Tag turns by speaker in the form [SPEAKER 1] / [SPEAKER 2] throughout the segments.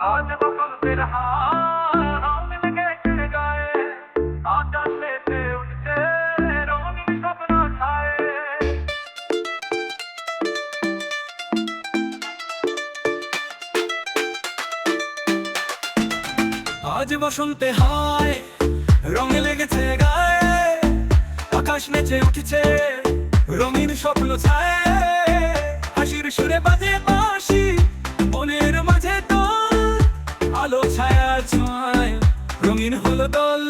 [SPEAKER 1] आज बसंतेर হাওয়া লেগেছে গায়ে, আকাশ মেতে উঠছে রঙিন স্বপ্ন ছায়ে। আজ বসন্তে হায় রঙে লেগেছে গায়ে, আকাশ নেচে উঠছে রঙিন স্বপ্ন ছায়ে। হাসির সুরে বাজে বাঁশি, মনের মাঝে দোল, আলো ছায়া ছোঁয়ায় রঙিন হলো দোল।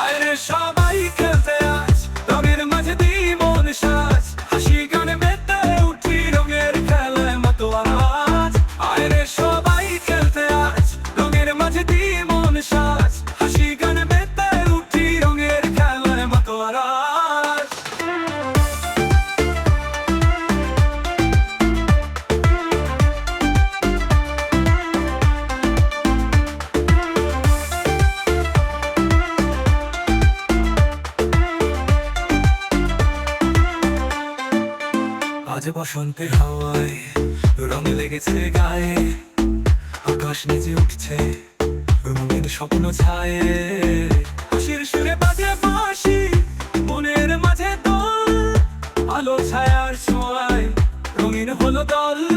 [SPEAKER 1] আরে সবাই খেলতে আজ রঙের মাঝে দি মন সাজ, হাসি গানে মেতে উঠি রঙের খেলায় মাতোয়ারা আজ। আরে সবাই খেলতে আজ রঙের মাঝে দি মন সাজ, হাসি গানে মেতে উঠি রঙের খেলায় মাতোয়ারা আজ। আজ বসন্তের হাওয়ায় রঙে লেগেছে গায়ে, আকাশ নেচে উঠছে রঙিন স্বপ্ন ছায়ে। হাসির সুরে বাজে বাঁশি, মনের মাঝে দোল, আলো ছায়ার ছোঁয়ায় রঙিন হলো দল।